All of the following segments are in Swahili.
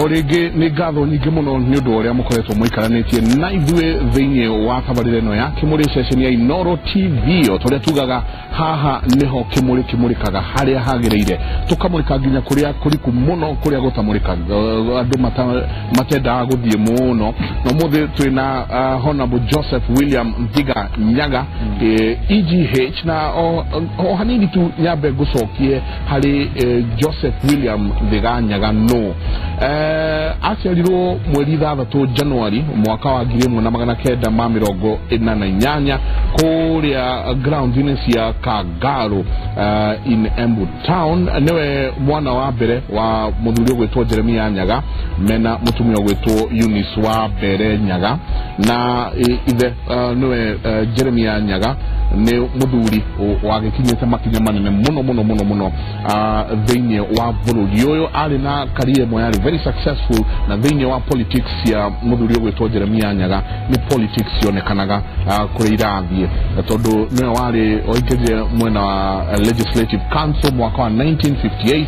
orege ni gatho nyingi muno ni undu uria mukoretwo muikaranitie na ithue thiini wa kabarire no ya kimuri session ya Inoro TV otoria tugaga haha niho kimurikaga haria hagireire tukamurika nginya kuria kuriku muno kuria gutamurika andu matenda guthie muno no muthe twina Honorable Joseph William Mviga Nyaga EGH na o hanini tu nyabe gucokie hari Joseph William Mviga Nyaga no aciarirwo mweri 3 January mwaka wa 1988 kuria ground units ya Kagaro in Embu Town. Niwe mwana wa mbere wa muthuri gwetwo Jeremia Nyaga mena mutumia gwetwo Eunice wa mbere Nyaga na ithe niwe Jeremia Nyaga ni muthuri wa gikinyete makinya manene muno thiini wa bururi uyu ari na career moyari very successful na thiini wa politics ya muthuri gwetwo Jeremia Nyaga ni politics yonekanaga kuri irathie tondu niwe wari oikeje mwena wa Legislative Council mwaka wa 1958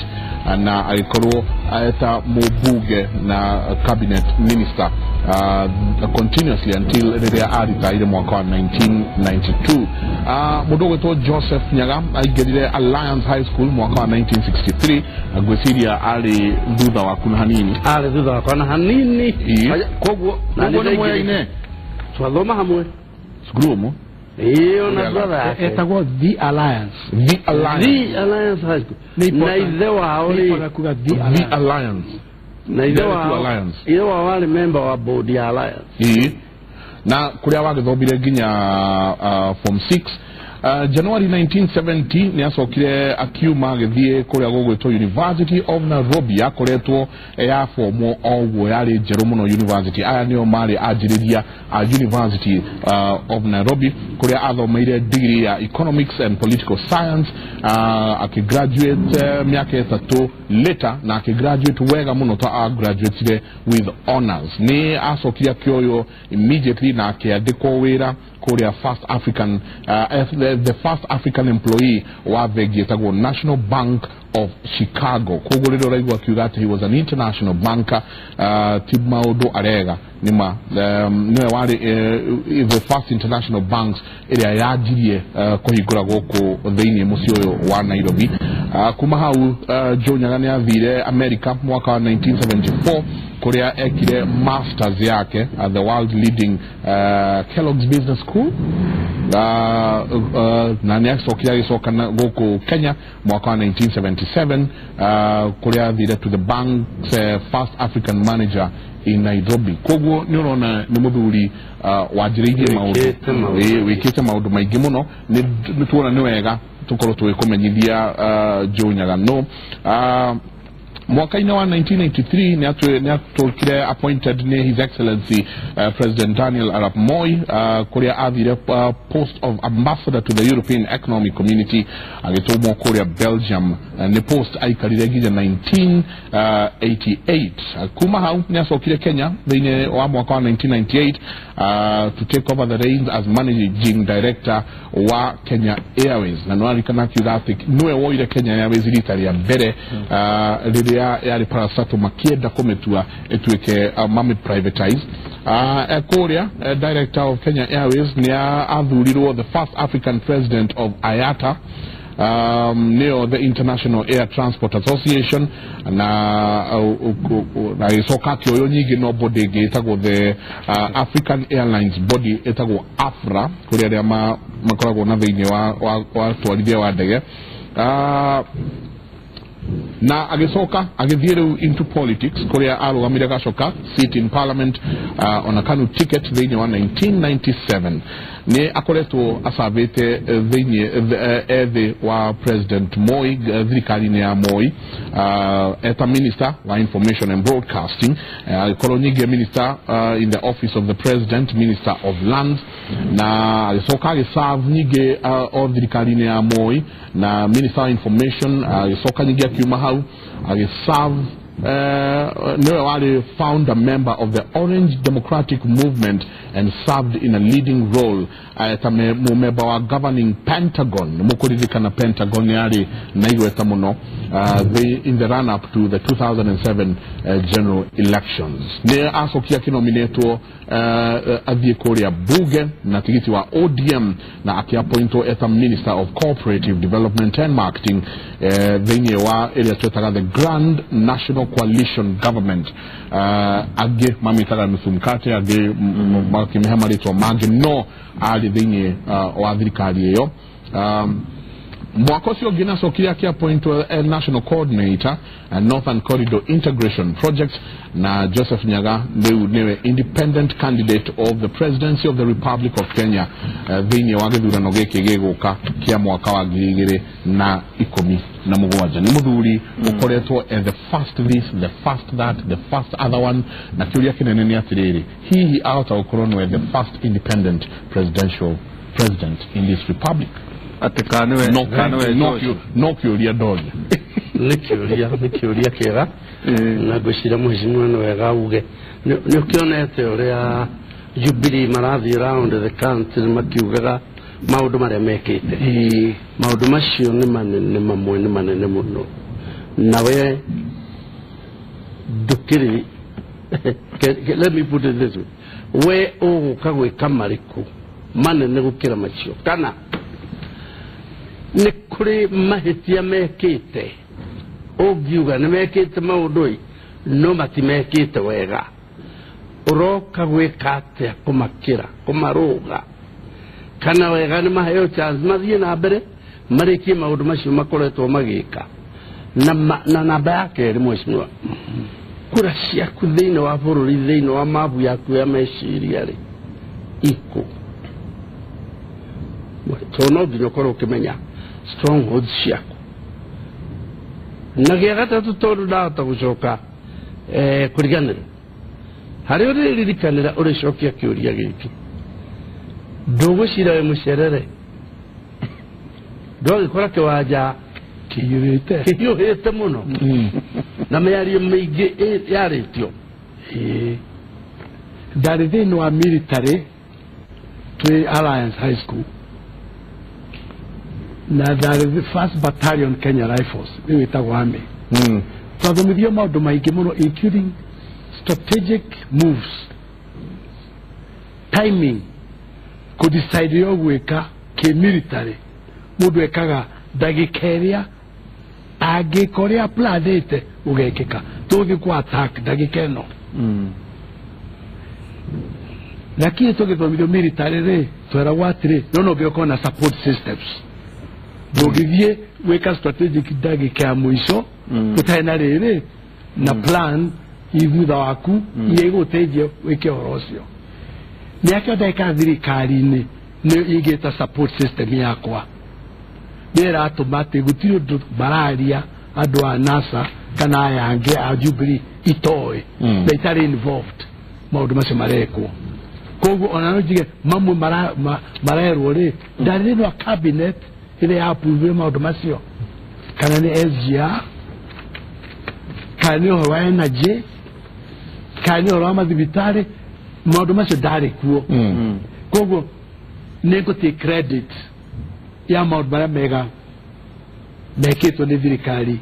na alikorwo aeta mubuge na cabinet minister continuously until the retired mwaka wa 1992. Mudogo to Joseph Nyaga aigerire Alliance High School mwaka wa 1963 gwesiria ali thutha wa kuna hanini kogwo ni mwaine twathoma hamwe sukuru iyo na brother etagwo The Alliance High School na ithe wao The Alliance na ithe wao wale member wa board ya Alliance na kuria wagithobire nginya form 6 January 1970 ni asokire akiuma githie kuria gugwetwo University of Nairobi akoretwo ya form ogwo yari Jeromono University aya niyo mari ajiriria University of Nairobi kuria athomeire degree ya Economics and Political Science akigraduate miaka 3 later na akigraduate wega muno ta graduate with honors ni asokire kioyo immediately na akiandikwo wira Korea first African the first African employee wa vegetagwo National Bank of Chicago kuguriro raigwa kiuga he was an international banker Tibmaudo Arega nima niwe wari the first international banks area yajirie kuhigura goko thiini mucio wa Nairobi kuma hau Joe Nyaga ni athire America mwaka wa 1974 kuria ekire masters yake at the world leading Kellogg's Business School na niasokia gisoka goko Kenya mwaka wa 1977 kuria athire to the bank's first African manager in Nairobi kogwo ni urona ni muthuri wajiririe maundu wikite maundu maingi muno ni tuona ni wega tukoro twikumenyithia Joe Nyaga no mwaka wa 1983 ni atokire appointed ni His Excellency President Daniel Arap Moi kuria athire post of ambassador to the European Economic Community agitumwo kuria Belgium ni post aikarire nginya 1988 kuma hau ni asokire Kenya thiini wa mwaka wa 1998 to take over the reins as managing director wa Kenya Airways na nwarikana kiugatik niwe woire Kenya Airways ritari ya mbere yari parasato makienda kumetua etuike mami privatize Korea director of Kenya Airways ni athurirwo the first African president of IATA neo the International Air Transport Association na isokati oyo nyingi no body getagwo the African Airlines body etagwo AFRA kuria ria makoragwo na thiini wa twarithia wa ndege na agisoka agithiere into politics kuria arugamire gacoka seat in parliament on a KANU ticket thiini wa 1997 ni akoretwo asavete thiini ethi wa President Moi thirikari ya Moi eta minister wa information and broadcasting kolonyige minister in the office of the president, minister of lands na agisoka agiserve nyige o thirikari ya Moi na minister of information agisoka nyige akiuma hau agiserve Newali founder member of the Orange Democratic Movement and served in a leading role member wa governing Pentagon mukuridhikana Pentagon yali naigweta muno in the run up to the 2007 general elections. Ne asokia kinominato athie Korea Buge na tigiti wa ODM na akiapointo as Minister of Cooperative Development and Marketing venye wa area twetaga the Grand National Coalition Government age mamitara nusumkate age makimehamaritwa mage no ali venye wa thirikari eyo Mwakosi ogina sokiria kia point a national coordinator and Northern Corridor Integration Project na Joseph Nyaga newe independent candidate of the presidency of the Republic of Kenya venye wagethura nogeke gegoka kia mwaka wa gigire na ikomi na mugwaja ni muthuri ukoretwo the first this the first that the first other one na kiuria kinene ni atiriri he out of corona the first independent president in this republic. Atekaniwe no kiuria donya nikiuria kera na gwishira muheshimiwa no wega uge nikionete uria Jubilee marathi round the country makiugaga maundu maria mekite maundu macio ni manene muno nawe dukiri let me put it this way we uguka gwika mariku manene gukira macio kana nikuri mahitia mekite ogiuga ne mekite maudoi no matimekite wega uroka gwikate kumakira kumaruga kana wega ne mahayo chance mathie na mbere mariki maudu macio makoretwo magika na namba yake rimweshimwa kura ciaku thiini wa bururi thiini wa mabu yaku ya meciria ri iko tono nginya korwo kimenya strongholds ciaku na gĩa gatatu tondu ndahota gucoka kuriganira hari uri ririkanira uri cokia kiuria giki ndugucira we mucerere ndogikora kiwanja kiyurite muno na mĩario mĩingĩ yaritio ndari thiini wa military twi Alliance High School na that is the first battalion Kenya Rifles we witagwo army twathomithio maundu maingi muno including strategic moves timing ku decide yo gwika ki military mundu ekaga ndagika iria angikoria planete ugekeka tugi ku attack ndagika ino lakini tugithomithio military ri twera watire no ngĩoko na support systems ndũgithie weka strategic ndagika ya mwisho gũtarĩ rĩrĩ na plan ithutha waku igũteithia wĩke ũhoro ũcio nĩakĩo ndeka thirikari-inĩ nĩ igĩta support system yakwa nĩĩratũma atĩ gũtirĩ ũndũ mararia andũ a NASA kana aya angĩ a Jubilee itoĩ na itarĩ involved maũndũ macio marekwo koguo ona no njige mamwe marerwo rĩ ndarĩ no cabinet ile ya approve maundu macio kana ni SGR kana ni uhoro wa energy kana ni uhoro wa mathibitari maundu macio ndari kuo koguo nego take credit ya maundu maria mega mekitwo ni thirikari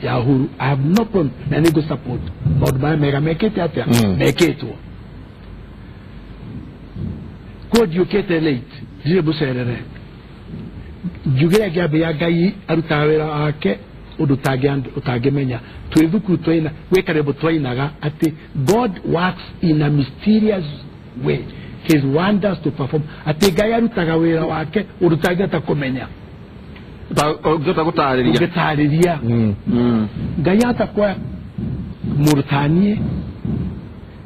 ya Uhuru. I have no problem na nego support maundu maria mega mekite atia mekitwo ko diukete late dire buserere jugira gabe ya gai arutaga wira wake undu utangimenya twithuku twaina wekarebo twainaga ati God works in a mysterious way, his wonders to perform ati gai arutaga wira wake undu utangita kumenya gutariria gai atakwa Mauritania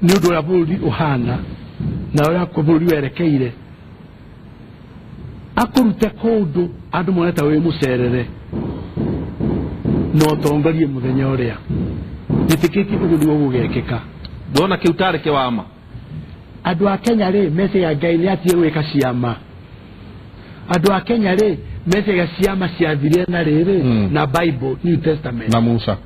ni undu wa bũrũri uhana na ura ko bũrũri werekeire akurute kundu andu moneta we mucerere no tongorie muthenya uria nitikiti ugudu gugekeka ndona kiutare kiwama andu a Kenya ri message ya Ngai ni atie weka ciama adu a Kenya re mese ya siama siadhiria na rere na Bible New Testament na Musa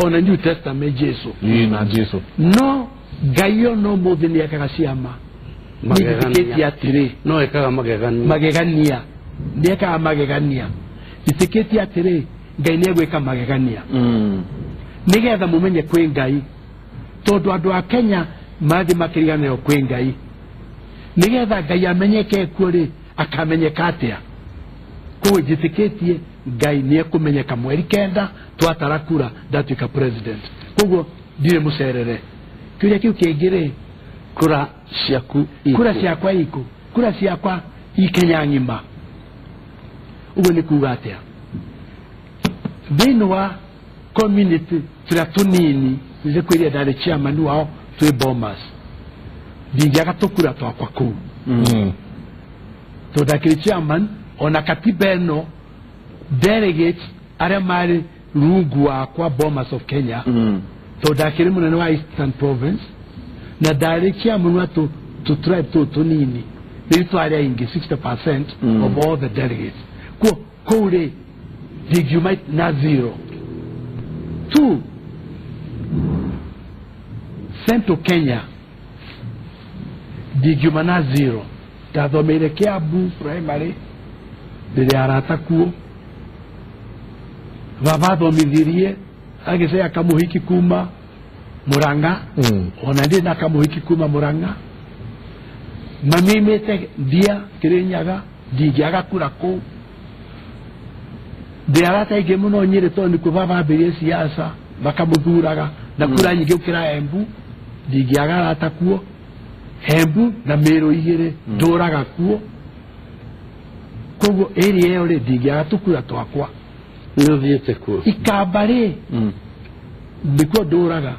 ona New Testament Jesu na Jesu no gayo no movini ya kakasiama magegania ya tire no ekaga magegania ndeka magegania itiketi ya tire ngai ne gweka magegania nigetha mumenye kwi ngai tondu andu a Kenya mathi makirigana yo kwi ngai nigetha ngai amenyeke kuri akamenyeka atia ko jitiketie ngai ne kumenyeka mweri kenda twatara kura ndatuika president koguo ndire mucerere kiuria kiu kingire kura ciakwa iku kura ciakwa ikenya ngima ugo ni kuga atia binwa community tratunini nize kwiria ndari chairman wao twi bombers dingiaga tukura twakwa ku to dakiri chairman ona katiba eno delegates aria mari rungu akwa bombers of Kenya to dakiri munene wa Eastern Province na ndari chairman wa to tribe to tunini nitu aria ingi 60% of all the delegates ko ure digi might na zero 2 Central Kenya digumana zero tathomere Kiambu primary ndire arata kuo baba thomithirie agise akamuhiki kuma Muranga ona ndi na kamuhiki kuma Muranga mamimete dia Kirinyaga digiaga kura ko de arata ige muno nyire toni ku baba abirie siasa bakamuthuraga na kura nyingi ukira Embu digiaga arata kuo Embu na Meru igire nduraga kuo kogo eri yore digiaga tukura twakwa no viete kuo ikabare ndiko nduraga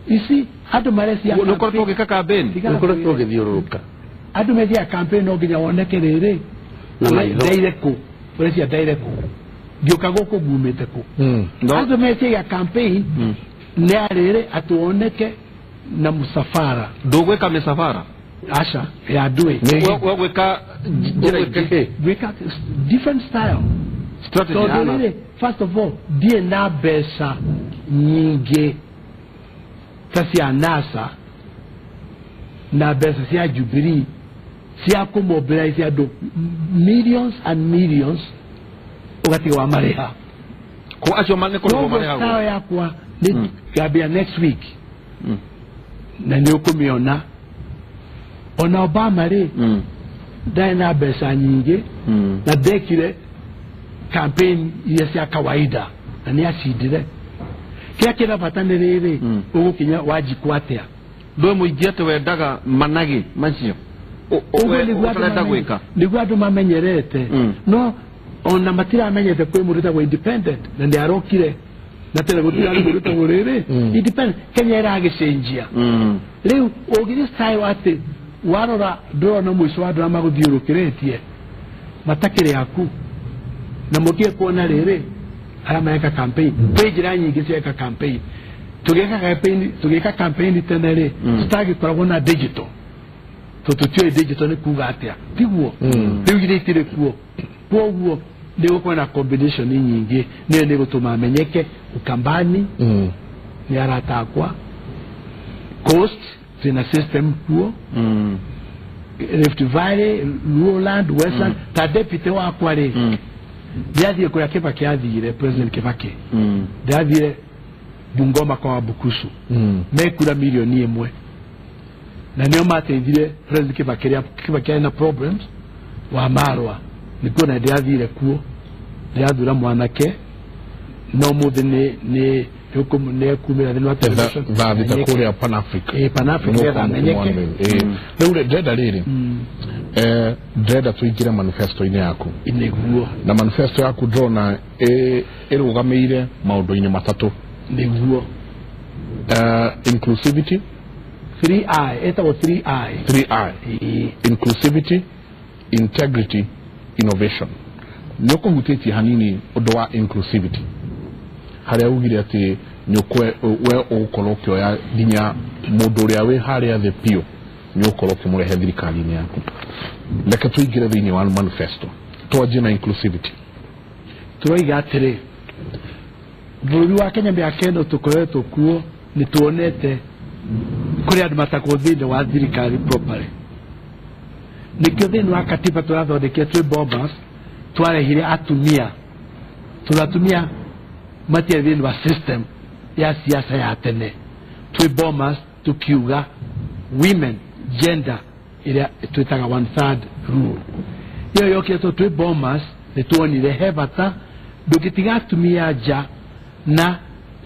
isi adu maresi nuko togeka campaign nuko togithiuruka adu media campaign no ginya woneke rere na maitho direct presia direct gioka goko gumete ko adu media campaign ne arere atuoneke na musafara dogweka misafara asha ya adui weka weka different style strategy so dole first of all die na besa nyingi kasi anasa na besa sia Jubilee sia ko mobilize ado millions and millions wakati wa mareha ko acho manne ko mareha sawa yakwa ni gabia next week na ndio kumiona ona Obama re dai na besa nyingi na dekire campaign ya kawaida na ni asidire kia kila batane rere ugu kinya wajikwatea ndo muigiate wendaga managi mancio niguo andu mamenyerete no ona matira amenyete kwi murita gwa independent na ndi arokire na tele gutira ari murita gorere independent Kenya era agicenjia riu ogiri style wate warora ndo na mwisho wa drama guthiurukiretie matakire yaku na mukie kuona rere arameka campaign page ra nyingi cia campaign tugeka campaign tenere stagi koragona digital tututio digital ni kuga atia tiguo riu gitire kuo kuo ndio kuna combination nyingi ndio gutuma amenyeke ukambani ni aratakwa coast zina system kuo Rift Valley Lowland Westland ta deputy wa kware ndiathie kuria Kibaki athire president Kibaki ndiathire Bungoma kwa Bukusu mekura milioni 1 na nio mateithire president Kibaki na problems wa Marwa niko na ndiathire kuo ndiathura mwanake no muthe ni hukum ne kumira thina television va kuria Pan Africa Pan Africa ya menyeke nure ndenda riri ndenda tuigire manifesto ine yaku iniguo na manifesto yaku drona irugameire maundu-ini matatu niguo inclusivity 3I eta 3I inclusivity integrity innovation nyoko huteti hanini odoa inclusivity haria ugire ati nyokwe we ukolokyo ya dinya mundu ria we haria the pio nĩ ũkorwo ũkĩmũrehe thirikari-inĩ yaku. Reke tũingĩre thĩinĩ wa manifesto twanjie na inclusivity. Tũroiga atĩrĩ, bũrũri wa Kenya mĩaka ĩno tũkoretwo kuo nĩ tuonete kũrĩ andũ matakwo thĩinĩ wa thirikari properly. Nĩkĩo thĩinĩ wa katiba tũrathondekire twĩ bombas twarehire atumia, tũratumia matiarĩ thĩinĩ wa system ya siasa ya tene. Twĩ bombas tukiuga women gender ĩrĩa twĩtaga 1/3 rule. Iyo yokĩtwo twĩ bombas nĩ tuonire he bata ndũngĩtiga atumia nja na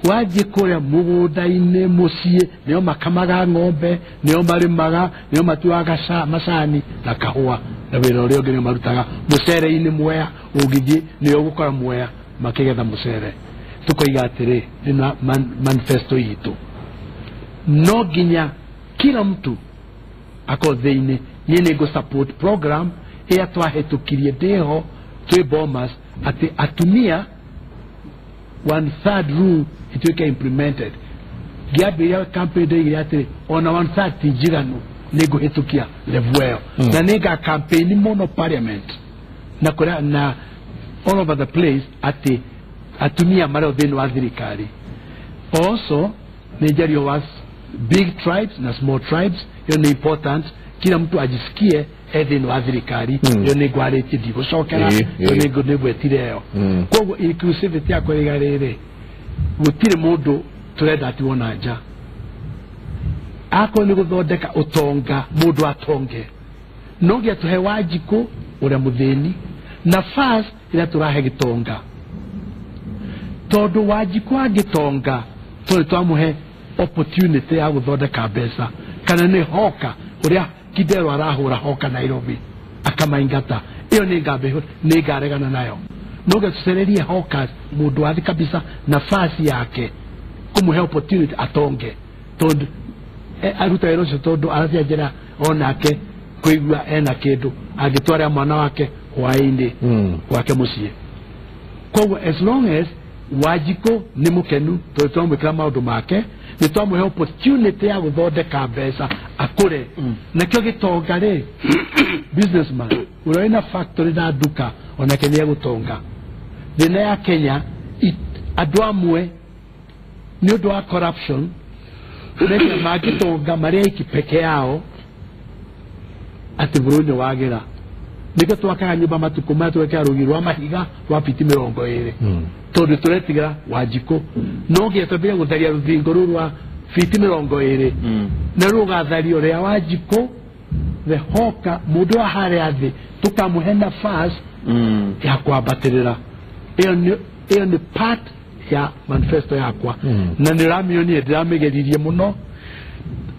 waje kũrĩa mũgũnda-inĩ mũciĩ nĩo makamaga ng'ombe, nĩo marĩmaga, nĩo matuaga macani na kahũa, na wĩra ũrĩa ũngĩ nĩo marutaga mũcere-inĩ Mwea. Ũngĩthiĩ nĩo gũkora Mwea makĩgetha mũcere. Tũkoiga atĩrĩ na manifesto itũ, no nginya kila mtu ako thĩinĩ. Niĩ nĩngũ support program ĩrĩa twahĩtũkirie ndĩho twĩ bombas atĩ atumia 1/3 rule ituĩke implemented. Ngĩambĩrĩria campaign ndĩigire atĩrĩ ona 1/3 ti njiganu, nĩngũhĩtũkia level ĩyo na nĩnga campaign mũno parliament na kũrĩa na all over the place atĩ atumia marĩ thĩinĩ wa thirikari. Also nĩnjario was big tribes na small tribes. Hiyo ni important, kila mtu ajisikie thĩinĩ wa thirikari. Hiyo nĩngwarĩtie ndigũcokera, hiyo nĩngwetire ĩyo. Koguo inclusivity yakwa ĩiga rĩrĩ, gũtirĩ mũndũ tũrenda ati wona nja. Akorwo nĩ gũthondeka ũtonga, mũndũ atonge. No nginya tũhe Wanjikũ ũrĩa mũthĩni nafasi ĩrĩa tũrahe gĩtonga, tondũ Wanjikũ angĩtonga tũrĩ twamũhe opportunity ya gũthondeka mbeca. Kana nĩ hoka ũrĩa Kidero arahũra hoka Nairobi akamaingata, iyo nĩngaregana nayo. No nginya tũcererie hoka mũndũ wathi kabisa nafasi yake, kũmũhe opportunity atonge, tondũ aruta wĩra ũcio, tondũ arathia njĩra onake kũigua ena kĩndũ angĩtwara mwana wake hwaĩ-inĩ wake mũciĩ. Koguo as long as Wanjikũ nĩ mũkenu tondũ twamwĩkĩra maũndũ make, nĩ twamũhe opportunity ya gũthondeka mbeca akũre. Nakĩo gĩtonga rĩ, businessman ũrĩa wĩna factory na nduka onake nĩ egũtonga. Thĩna ya Kenya andũ amwe nĩ ũndũ wa corruption nĩkĩo mangĩtonga marĩ aiki peke yao atĩ bũrũri nĩ wagĩra. Nĩkĩo twakaga nyũmba matukũ maya twekĩra rũgiri rwa mahiga rwa biti 20 tondũ tũretigĩra Wanjikũ. No nginya twambĩrĩrie gũtharia rũthingo rũu rwa biti 20 na rũgathario rĩa Wanjikũ the hoka mũndũ wa harĩa thĩ tũkamũhe nafasi ya kwambatĩrĩra. Ĩyo nĩ part ya manifesto yakwa na nĩramĩonire ndĩramĩgeririe mũno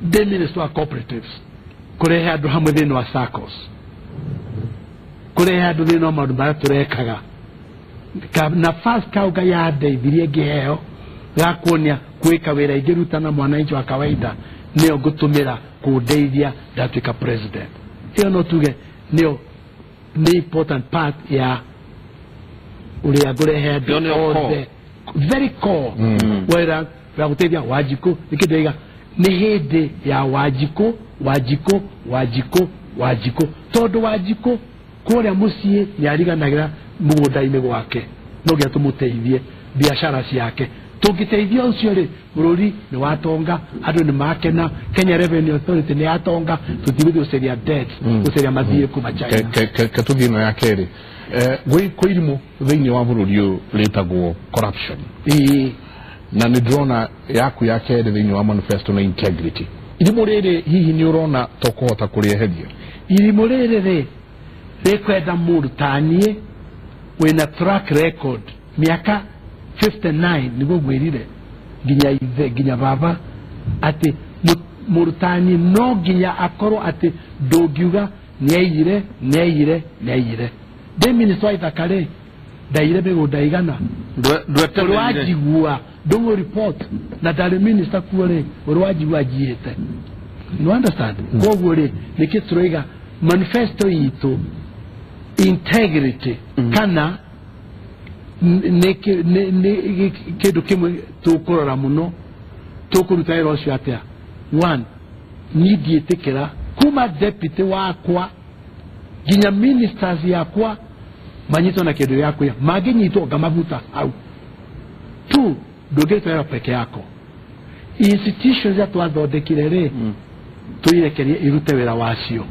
ndĩ minister wa cooperatives, kũrehe andũ hamwe thĩinĩ wa SACCOs, kũrehe andũ thĩinĩ wa maũndũ marĩa tũrekaga. Nafasi kau gayandeithirie ngĩheo ga kuonia gwĩka wĩra ingĩruta na mwananchi wa kawaida nĩyo ngũtũmĩra kũndeithia ndatuĩka president. Ĩyo no tuge nĩyo nĩ important part ya ũrĩa ngũrehe andũ very core wĩra wa gũteithia Wanjikũ. Nĩkĩndĩiga nĩ hĩndĩ ya Wanjikũ, Wanjikũ, Wanjikũ, Wanjikũ, tondũ Wanjikũ kũrĩa mũciĩ nĩ ariganagĩra mũgũnda-inĩ gwake. No nginya tũmũteithie biacara ciake. Tũngĩteithia ũcio rĩ, bũrũri nĩ watonga, andũ nĩ makena, Kenya Revenue Authority nĩ yatonga, tũtigũthiĩ gũcaria debt, gũcaria mathiĩ kuma China. Ketũthiĩ na ya kerĩ, gwĩ irimũ thĩinĩ wa bũrũri ũyũ rĩtagwo corruption. Na nĩ ndĩrona yaku ya kerĩ thĩinĩ wa manifesto na integrity. Irimũ rĩrĩ hihi nĩ ũrona tũkũhota kũrĩeheria? Irimũ rĩrĩ rĩ, rĩkwenda mũndũ ta niĩ wĩna track record mĩaka 59 nĩguo gwĩrire nginya ithe nginya baba atĩ mũndũ ta niĩ no nginya akorwo atĩ ndũngiuga nĩaiyire nĩaiyire nĩaiyire. Ndĩ minister wa ithaka rĩ, ndaiyire mĩgũnda igana ũrĩ wanjigua ndũngũ report na ndarĩ minister kuo rĩ, ũrĩ wanjigua njiĩte. You understand? Koguo rĩ, nĩkĩ tũroiga manifesto itũ integrity kana nĩ kĩndũ kĩmwe tũkũrora mũno, tũkũruta wĩra ũcio atĩa. One, niĩ ndiĩtĩkĩra kuma deputy wakwa ginya ministers yakwa manyito na kedo yako ya magenyito gamavuta au tu dogeto ya peke yako institutions ya twathondekirere tuirekerie irute wira wacio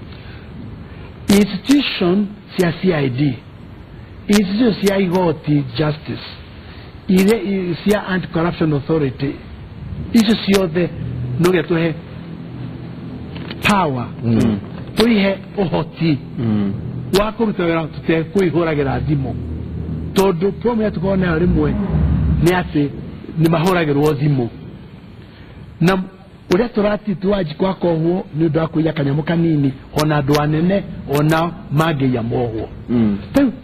institution cia CID institution cia igoti justice ile cia anti-corruption authority icio ciothe no tuhe power tuihe uhoti wa kuruta wira tutekuihuragira thimo tondu problem tukona rimwe ni ati ni mahuragirwo thimo na uria turati tuaji kwa kohwo ni ndo akuya kanyamu kanini ona andu anene ona mage ya mohwo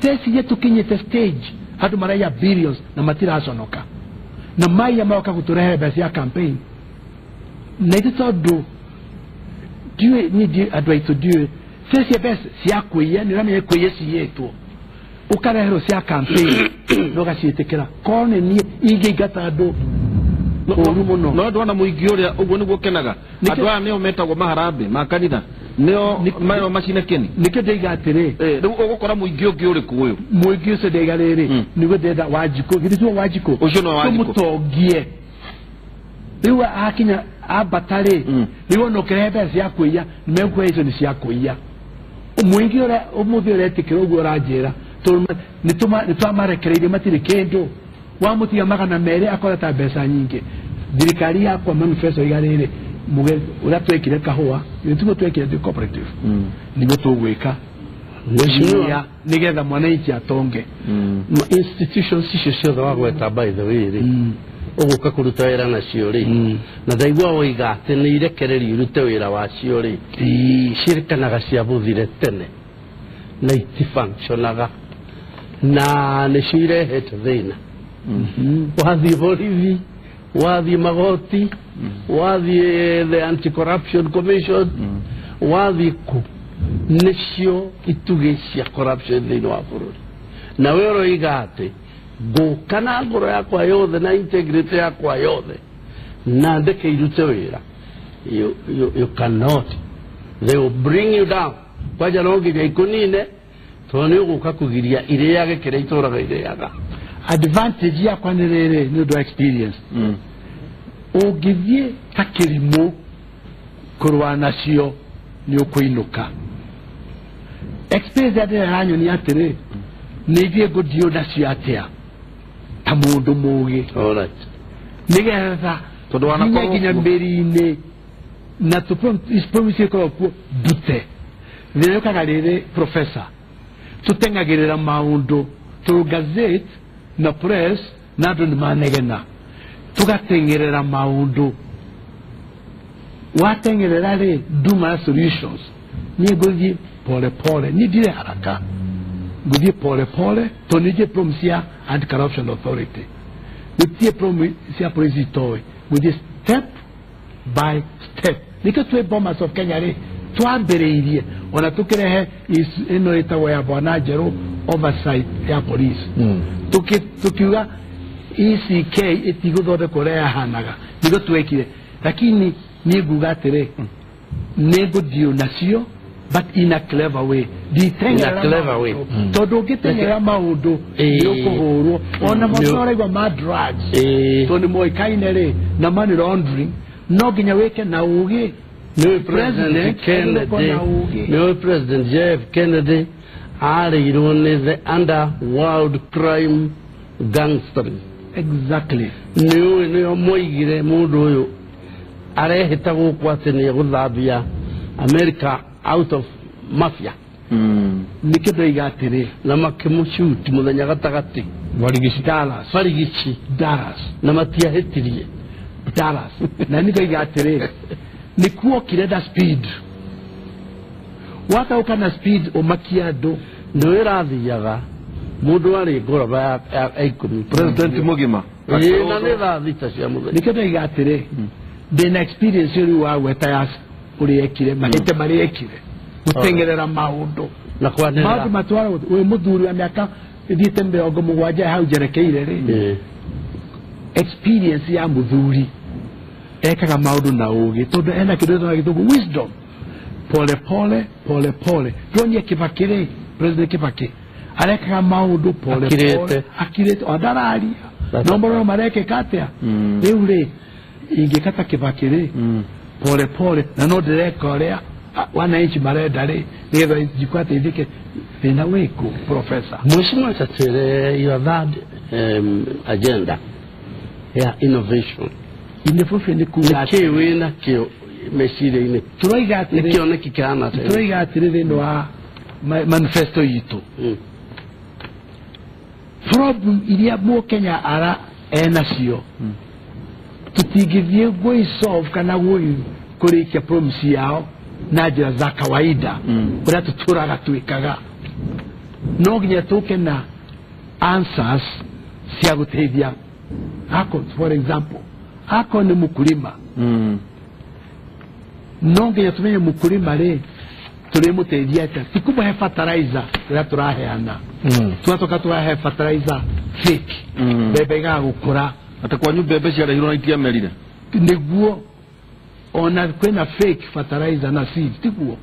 tesi yetu kinyete stage hatu maraya billions na matira asonoka na mai ya mawaka kuturehe basi ya campaign na ito tondu diwe ni di adwaito diwe sesi best sia kuya ni rame kuya si yetu ukarehero sia campaign noga siyetekera kone ni ige gatado no ndona muingi uria uguo niguo kenaga andu aya nio metagwo maharambe makanitha nio mayo macina keni nikio ndeiga atiri riu ugukora muingi ungi uriku uyu muingi ucio ndeiga riri niguo ndenda wajiko githitwo wajiko ucio no wajiko mutongie riu akinya abatari riu no kirebe cia kuiya nimekwa icio ni cia kuiya muingi uria umuthi uria tikira uguo ranjira nitwamarekereirie matire kendo wamutia magana mere akora ta mbeca nyingi thirikari yakwa manifesto igarire muge uria twekire kahua nitugo twekire the cooperative nigo tugwika nishia nigetha mwananchi atonge institutions ciothe wagweta by the way ri uguka kuruta wira nacio ri na ndaigua woiga ati ni irekereri urute wira wacio ri cirikanaga ciabuthire tene na itifunctionaga na nishirehete thina wathi borithi wathi magoti wathi the anti-corruption commission wathi ku nicio ituge cia corruption thini wa bururi na wero igate gukana ngoro yakwa yothe na integrity yakwa yothe na ndeke irute wira you cannot, they will bring you down kwa jano nginya ikunine toni uguka kugiria ire yage kire itoraga ire yaga advantage ya kwanirere ni do experience ogivie takirimo kurwa nacio ni ukuinuka experience ya de hanyo ni atire ni vie godio nacio atia tamundu mugi alright nigetha tondu wana ko nginya mberi-ine na promise ko dute nire kagarire professor tutengagirira maundu tu gazette na press na ndo manegena tugatengerera maundu watengerera ri duma solutions ni gogi pole pole ni dire haraka gogi pole pole to nije promise anti-corruption authority nitie promise president gogi step by step nikatwe bombers of Kenya ri twambereirie ona tukirehe ino itawa ya bwana Jero oversight ya police tukiuga ECK itiguthode korea hanaga nigo twekire lakini ni guga atire nego dio nacio but in a clever way todo gitengera maundu yokuhurwo ona motore ma drugs to ni moikainere na money laundering no ginya weke na ugi no President Jeff Kennedy arirone the underworld crime gangster exactly no moigire mundu uyu arehita gukwate ni guthambia America out of mafia nikido igatire na makimushuti muthenya gatagati warigici Dallas na matiahetirie Dallas na nikido igatire nikuo kireda speed waka ukana speed omakiado no irathiaga mundu ari ngoroba ya ikumi president mugima na ne thita cia muthenya nikido igatire the experience uri wa wetayas uri ekire mahete mari ekire gutengerera maundu na kwanera maundu matwara we muthuri wa miaka thiete mbeogo mugwanja hau jerekeire ri experience ya muthuri ekaga maundu na ugi tondu ena kidogo na githugu wisdom pole pole tuonye Kibakire president Kibaki areka maundu pole akirete odarari nomboro mareke katea eure ingekata Kibakire pole na no direct korea wananchi maredare ndio jikwate idike tena weko professor mheshimiwa tatere your that agenda ya innovation ni kewe na kio mesire ine turoigatire kione kikana turoigatire no manifesto yitu problem iria mo Kenya ara enacio tutigithie go solve kana go kurikia promise yao na njira za kawaida kuria tuturaga twikaga no ginya tuke na answers cia guteithia ako for example ako ni mukulima no ginya tumenye mukulima re tulimuteithia ata tikuba he fertilizer ya turaheana tunatoka tuwahe fertilizer fake bebe ga gukura atakuwa nyu bebe cia rehiro na itia merire niguo ona kwena fake fertilizer na seeds tiguo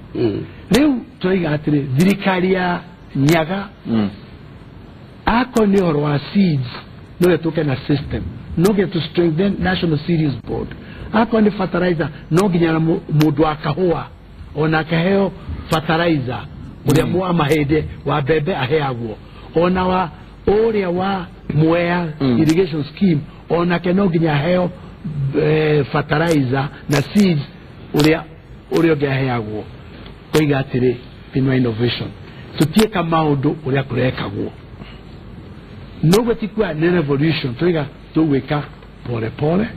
leo toiga atire thirikari ya nyaga ako ni orwa seeds no yetoke na system no get to strengthen national cereals board ako ni fertilizer no ginya mundu akahua ona kaheo fertilizer uria mwa mahede wa bebe aheagwo ona wa uria wa Mwea irrigation scheme ona keno ginya heo fertilizer na seeds uria gaheagwo koiga atire pino innovation tutie kama maundu uria kurekagwo no gwetikwa ne revolution toiga tuweka pole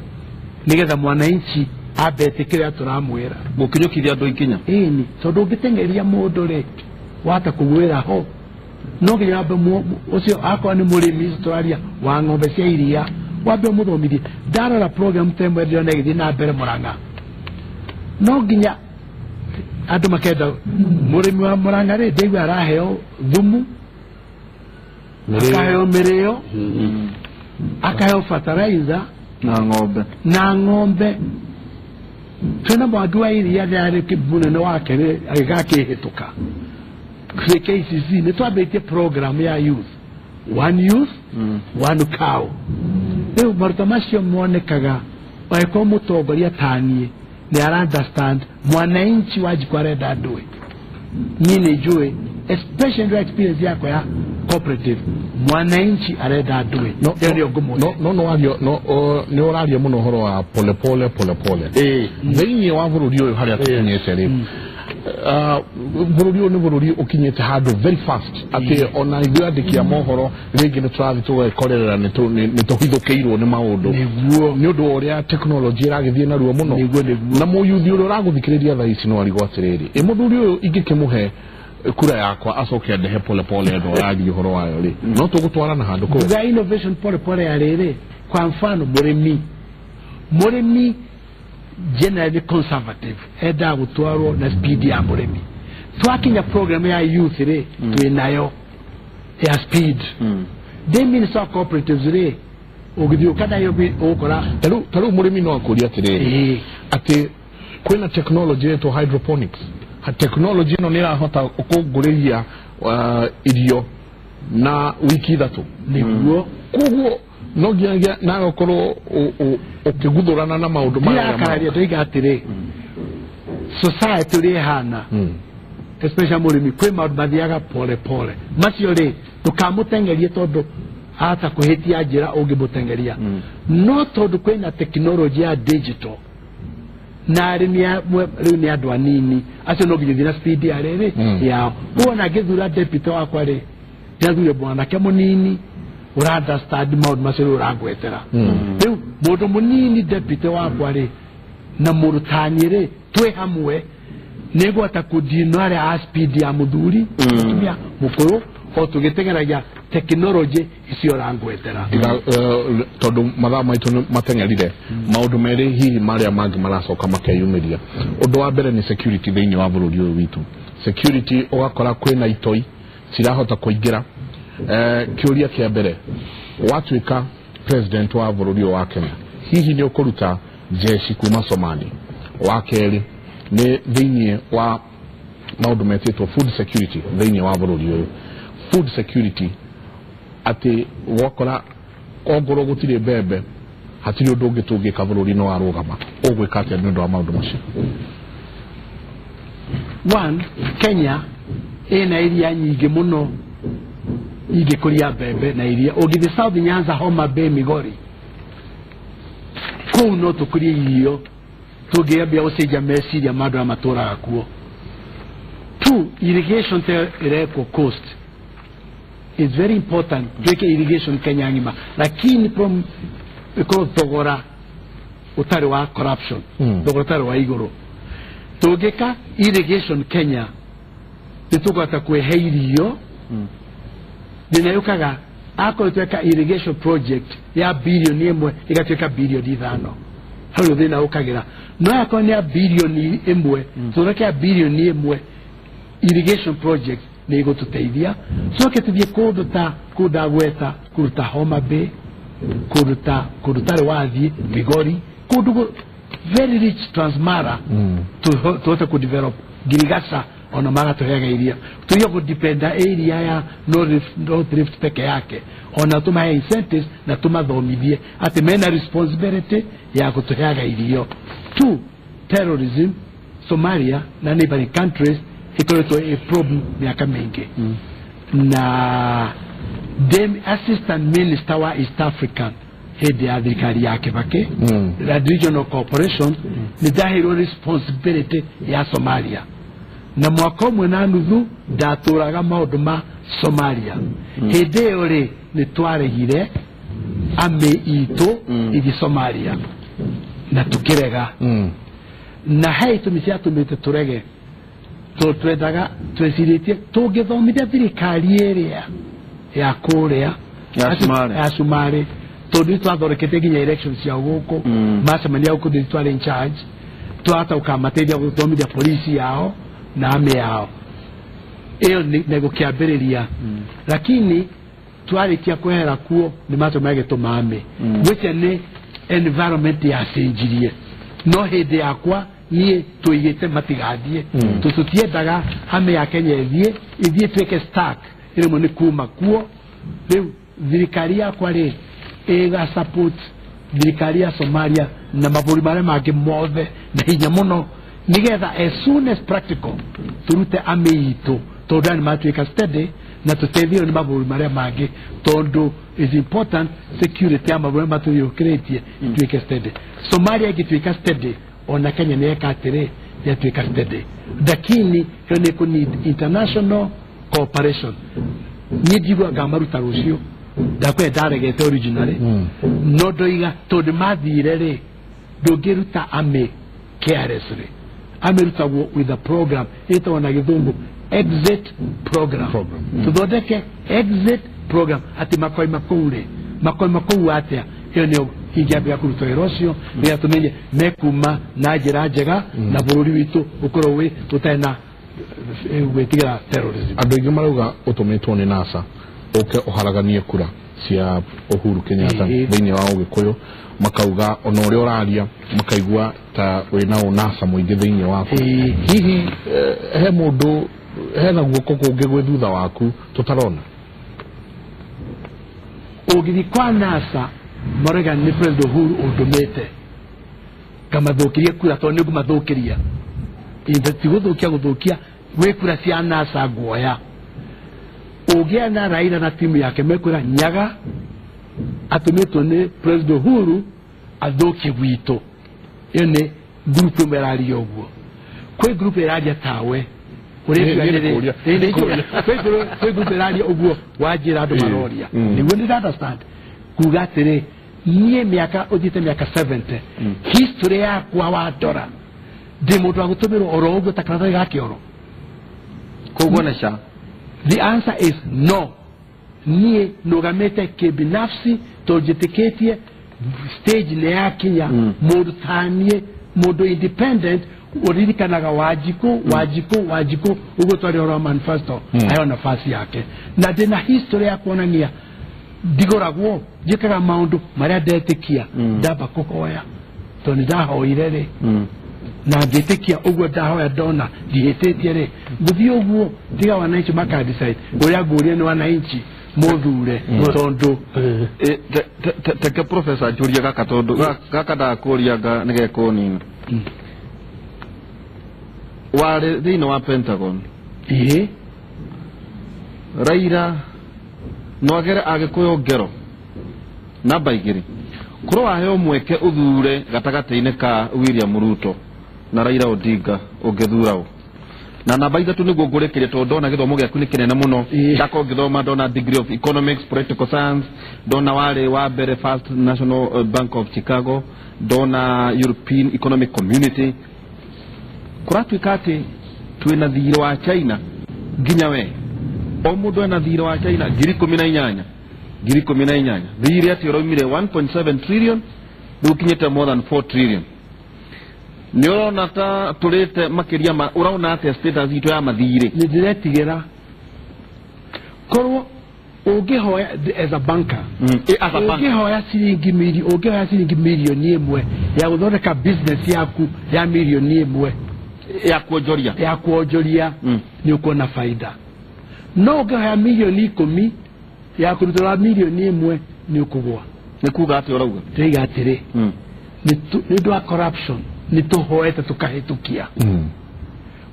nigetha mwananchi abetikire turamwira mukinyukithia andu ikinya ni tondu ngitengeria mundu ri wata kugwira ho no ginya abe ucio akwa ni murimi turaria wa ng'ombe cia iria wabe muthomithie darara program temwe ndio negithi na mbere Murang'a no ginya andu makenda murimi wa Murang'a ri ndigwa araheo thumu akaheo mirio akaheo fertilizer na ng'ombe tuna mwadua iria yari kibune no wakere agakihituka KCC ne twabete program ya youth one cow leo martamasho muonekaga waiko mutongoria tanie ni understand mwananchi wajikwareda ndwe nyine jue especially experience yako ya cooperative mwananchi areda ndwe ndio gumo no orario muno horo wa pole thini wa bururi uyu haria tukinyete ri bururi ni bururi ukinyete hado very fast ati ona igwa dikia mohoro ringi ni travel to korera ni tuhithukeirwo ni maundu ni undu uria technology iragithie na ruo muno na muyuthi uria uraguthikiriria tha ici no arigo atiriri muthuri uyu ingikimuhe kura yakwa acoke ndehe pole ndo radi horo wayo ri no tugutwarana handu ko ga innovation pole ya rere kwa mfano murimi generally conservative eda gutwarwo na speed ya murimi twakinya program ya youth ri twinayo ya speed they mean so cooperatives ri ugidio kada yo ukora taru murimi no akuria tiriri ati kwena technology yetu hydroponics technology no nirahota ukuguriria irio na wiki thatu niguo kuguo no giagia na okoro ukiguthurana na maundu maya akaria toiga atire society ri hana especially murimi kwe maundu mathiaga pole macio ri tukamutengerie tondu hata kuhitia njira ungimutengeria no tondu kwena technology ya digital na arimia riu ni andu anini acio no nginya na speed ya riri yao wona githura deputy wakwa ri yathure bwana ke munini ura understand maundu macio urangwetera riu mundu munini deputy wakwa ri na murutani ri twe hamwe negwata kudinare a speed ya muthuri tumia mukuru o tugitengeragia technology icio rangwetera tondu mathaa maitu matengerire maundu meri hihi maria mangi maracoka makeyumiria undu wa mbere ni security thiini wa bururi uyu witu security ugakora kwina itoi cirahota kuingira kiuria kia mbere watuika president wa bururi wa Kenya hihi ni ukuruta jeshi kuma Somali wa keri ni thiini wa maundu metitwo food security thĩinĩ wa bũrũri ũyũ. Food security ati wakora ongoro gutire mbembe hatiri ũndũ ũngĩ tũngĩka bũrũri no arũgama ũgwĩka atĩa nĩ ũndũ wa maũndũ macio? One, Kenya ina iria nyingĩ mũno ingĩkũria mbembe na iria. Ũngĩthiĩ South Nyanza, Homa Bay, Migori, kũu no tũkũrie irio tũngĩambia gũcenjia meciria ma andũ arĩa matũũraga kuo. Two, irrigation irekwo coast is very important. Tweke irrigation Kenya ng'ima, lakini from ĩkorwo thogora ũtarĩ wa corruption, thogora ũtarĩ wa igũrũ. Tũngĩka irrigation Kenya nĩtũkũhota kwĩhe irio. Nĩyũkaga akorwo tweka irrigation project ya bilioni 1 ĩgatuĩka bilioni 5, hau thĩna ũkagĩra. No akorwo nĩ ya bilioni 1 tũreke bilioni 1 irrigation project nĩ ĩgũtũteithia. Coke tũthiĩ kũndũ ta kũndagweta kũndũ ta Homa Bay, kũndũ tarĩ wathiĩ Migori, kũndũ very rich Transmara, tũhote kũdevelop Girigasa ona magatũheaga iria. Tuyo kũdependa area ya North Rift peke yake, ona tumahe incentives na tumathomithie atĩ mena responsibility ya gũtũheaga irio. Two, terrorism. Somalia na neighboring countries ikoretwo a problem miaka mingi. Na dem assistant minister wa East African head ya thirikari ya Kibaki, the regional corporation ni dahiro responsibility ya Somalia. Na mwaka ũmwe na nuthu ndatũraga maũndũ ma Somalia. Hĩndĩ ĩyo rĩ nĩ twarehire ame itũ ithi Somalia na tukĩrega. Na hai tũmĩciatũmĩte tũrege twendaga twecirĩtie tũngĩthomithia thirikari ĩrĩa ya kũrĩa ya Sumarĩ, tondũ twathondekete nginya elections cia gũkũ, macemania gũkũ thĩ twarĩ in charge, twahota gũkamateithia gũthomithia polisi yao na ame yao. Iyo nĩ gũkĩambĩrĩria, lakini twarĩkia kwehera kuo nĩ matũmage tũmame gwĩtia nĩ environment yacenjirie. No hĩndĩ yakwa niĩ tũigĩte matigathiĩ, tũtiendaga ame ya Kenya ithiĩ twĩke stack ĩrĩmwe nĩ kuma kuo. Rĩu thirikari yakwa rĩ ĩga support thirikari ya Somalia na mabũrũri marĩa mangĩ mothe na hinya mũno, nigetha as soon as practical turute ame itũ tondũ nĩ matuĩka steady na tũteithio nĩ mabũrũri marĩa mangĩ, tondũ is important security ya mabũrũri matũyũkĩrĩtie ituĩke steady. Somalia ĩgĩtuĩka steady ona Kenya nĩ eka atĩrĩ yatuĩka steady, lakini hiyo nĩ kũnid international cooperation. Niĩ njiguaga maruta rũciũ ndakwe ndaregete originally no ndoiga tondũ mathire rĩ ndũngĩruta ame carelessly. Amerutagwo with a program ĩtagwo na gĩthũngũ exit program. Tũthondeke exit program atĩ makoima kũu atĩa. Hiyo nĩyo ingĩambia kũruta wĩra ũcio nĩgetha tũmenye mekuma na njĩra njega na bũrũri witũ ũkorwo wĩ tũtarĩ na gwĩtigĩra terrorism. Andũ aingĩ marauga ũtũmĩtwo nĩ NASA ũke ũharaganie kura cia Uhuru Kenyatta thĩinĩ wa Ũgĩkũyũ, makauga ona ũrĩa ũraria makaigua ta wĩna ũnasa mũingĩ thĩinĩ waku. Hihi he mũndũ hena guoko kũngĩ gwĩ thutha waku tũtarona? Ũgĩthiĩ kwa NASA marega nĩ President Uhuru ũndũmĩte kamathũkĩrie kura tondũ nĩ ngũmathũkĩria gũthũkia gwĩ kura cia NASA guoya. Ũgĩa na Raila na timu yake mekwĩra Nyaga atũmĩtwo nĩ President Uhuru athũkie gwitũ. Iyo nĩ group ĩmwe ĩraria ũguo. Kwĩ group ĩraria tawe kwĩ group ĩraria ũguo wanjĩra andũ maroria. Nĩguo nĩ understand kuga atĩrĩ niĩ mĩaka ũthiĩte mĩaka 70 history yakwa wa ndora ndĩ mũndũ wa gũtũmĩrwo oro ũguo ta karatathi ga kĩoro. Koguo na cha the answer is no. Niĩ nũgamĩte kĩbinafsi tondũ njĩtĩkĩtie stage nĩ yakinya mũndũ taniĩ mũndũ independent uririkanaga Wanjikũ uguo twari oro manifesto ayo nafasi yake na ndĩna history ya kuonania ndigoragwo njĩkaga maũndũ marĩa ndetĩkia ndamba kũhoya tondũ ndahoire rĩ na ngetekia uguo ndahoya ndona ndihĩtĩtie rĩ gũthiĩ ũguo tiga wananchi maka decide ũrĩa ngũria nĩ wananchi mũthure tondũ teke professor Julia gaka tondu gaka ndakuria ga nigeko nini wale thĩinĩ wa Pentagon Raila no agere agĩkũyũ ngero namba igĩrĩ kũrĩ waheo mweke ũthure gatagatĩ-inĩ ka William Ruto na Raila Odinga ũngĩthurao na namba ithatũ nĩguo ngũrĩkĩria tondũ ndona gĩthomo gĩaku nĩ kĩnene mũno ndako ngĩthoma ndona degree of economics political science ndona warĩ wa mbere First National Bank of Chicago ndona European Economic Community kũratuĩka atĩ twĩna thirĩ wa China nginya we o mũndũ ena thirĩ wa China 18,000 thirĩ atĩ ũraumire 1.7 trillion rĩu kinyĩte more than 4 trillion nĩ ũrona ta tũrĩte makĩria ma ũraona atĩ status itũ ya mathirĩ nĩ ndĩretigĩra korwo ũngĩhoya as a banker ũngĩhoya ciringi mirioni ĩmwe ya gũthondeka business yaku ya mirioni ĩmwe ya kuonjoria nĩ ũkuona faida no ũngĩhoya mirioni 10 ya kũrutĩra mirioni ĩmwe nĩ ũkũgũa nĩ kuga atĩ ũrauga tũiga atĩrĩ nĩ ũndũ wa corruption nĩ tũhoete tũkahĩtũkia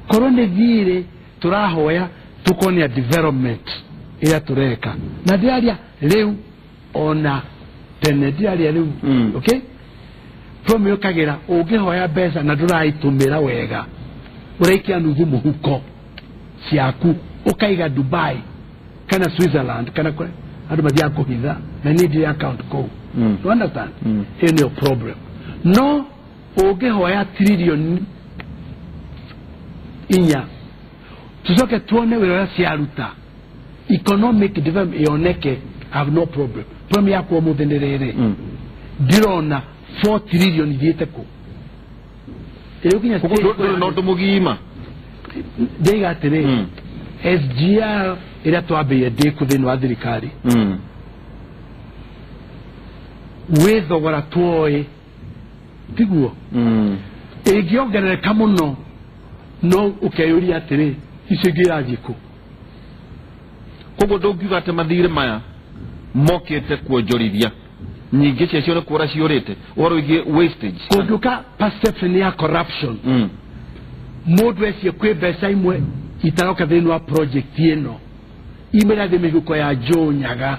korwo nĩ thirĩ tũrahoya tũkonia development ĩrĩa tũreka na ndĩraria rĩu ona tene ndĩraria rĩu okay tũmĩũkagĩra ũngĩhoya mbeca na ndũraitũmĩra wega ũraikia nuthu mũhuko ciaku ũkaiga Dubai kana Switzerland kana andũ mathiaga kũhitha na nĩ ndĩ account kũu you understand ĩyo nĩyo problem no ũngĩhoya trillion 4 tucoke tuone wĩra ũrĩa ciaruta economic development yoneke have no problem problem yakwa ũmũthĩ nĩ rĩrĩ ndirona 4 trillion ithiĩte kũ no tũmũgima ndĩiga atĩrĩ SGR ĩrĩa twambĩire ndĩku thĩinĩ wa thirikari wĩ thogora tuoĩ tiguo ĩngĩongerereka mũno no ũkeyũria atĩrĩ icio ingĩ irathiĩ kũ koguo ndũngiuga atĩ mathirĩ maya mokĩte kuonjorithia nyingĩ ciacio nĩ kũra ciũrĩte ũhoro wĩgiĩ wastage kũnduka perception ya corruption mũndũ ecirie kwĩ mbeca imwe itaroka thĩinĩ wa project ĩno imwe irathi mĩhuko ya Joe Nyaga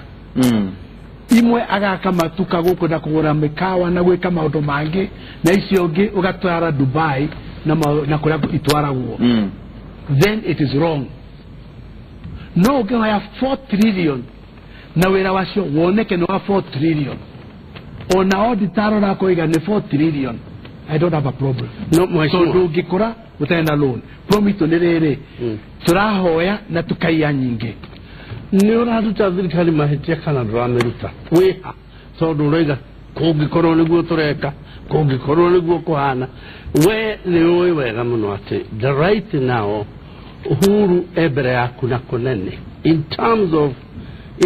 imwe agaka matuka gũkũ na kũgũra mĩkawa na gwĩka maũndũ mangĩ na icio ngĩ ũgatwara Dubai na kũrĩa itwaragwo then it is wrong no ũngĩhoya 4 trillion na wĩra wacio woneke nĩ wa 4 trillion ona auditor ũrakũiga nĩ 4 trillion I don't have a problem no tondũ ũngĩkora ũtarĩ na loan promise nĩ rĩrĩ tũrahoya na tũkaiya nyingĩ nĩ ũraruta thirikari mahĩtia kana ndũramĩruta wĩha tondũ ũrauga kũngĩkorwo nĩguo tũreka kũngĩkorwo nĩguo kũhana we nĩ ũĩ wega mũno atĩ the right now Uhuru ebere yaku na kũnene in terms of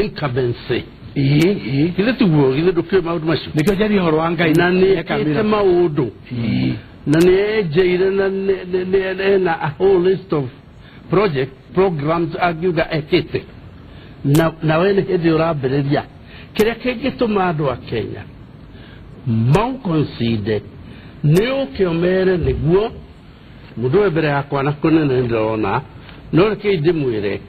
incumbency githĩ tiguo githĩ ndũkĩrĩ maũndũ macio nĩkĩo njari ũhoro wa Ngai na nĩ ekĩte maũndũ na nĩ enjeire na a whole list of programs akiuga ekĩte na we nĩ hĩndĩ ũrambĩrĩria kĩrĩa kĩngĩtũma andũ a Kenya concede nĩ ũkĩomere nĩguo mũndũ mbere yakwa na kũnene ndĩrona no reke ndĩmwĩre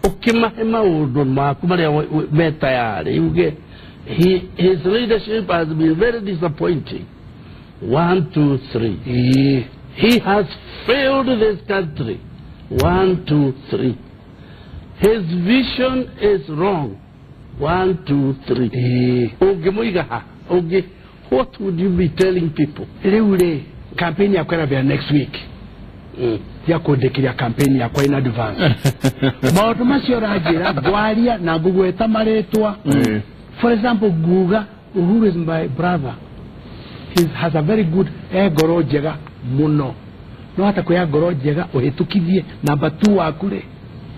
ũkĩmahe maũndũ maku marĩa metayarĩ uge his leadership has been very disappointing 1 2 3 he has failed this country 1 2 3 his vision is wrong 1 2 3 ũngĩmũiga ha ũngĩ what would you be telling people rĩu campaign yakwa ĩrambĩrĩria next week ya kũndĩkĩria campaign yakwa in advance maũndũ macio ranjĩra ngwaria na ngũgweta marĩtwa for example nguga Uhuru is my brother he has a very good ngoro njega mũno no hata kwĩa ngoro njega ũhĩtũkithie namba 2 waku rĩ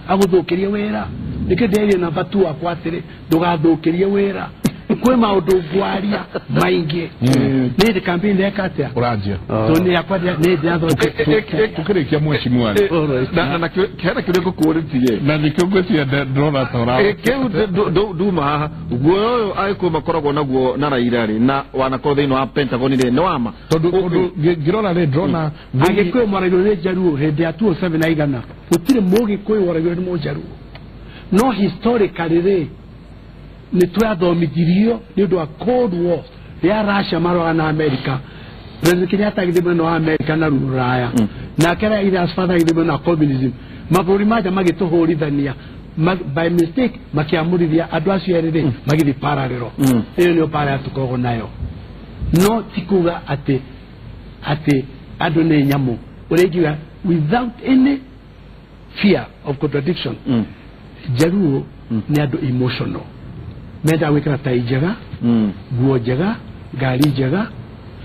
agũthũkĩrie wĩra nĩkĩ ndĩrĩrie namba 2 wakwa atĩrĩ ndũgathũkĩrie wĩra kwe maundu gwaria maingi ni de campaign de katia urajia so ni yakwa ni de atho tukirikia mheshimiwa na kena kireko kuoretie na nikiongozi ya drona tora duma guoyo aiko makoragwo naguo na Raila ri na wanakorwo thiini wa Pentagon ri no ama tondu girona ri drona agikwe mwaragiro ni jaruo hindi ya 207 aigana utire mugi kwe waragiro ni mojaruo no historically ri ni twathomithirio ni undu wa Cold War ya Russia marwa na America President Kenyatta agithimwe no America na Ruraya na kera ira asfata agithimwe na communism maburi maja magituhurithania by mistake makiamurithia andu acio eriri magithi parallel iyo ni para tukogo nayo no tikuga ate andu ni nyamu uregiwa without any fear of contradiction jaruo ni andu emotional menda wikira tai njega guo njega ngari njega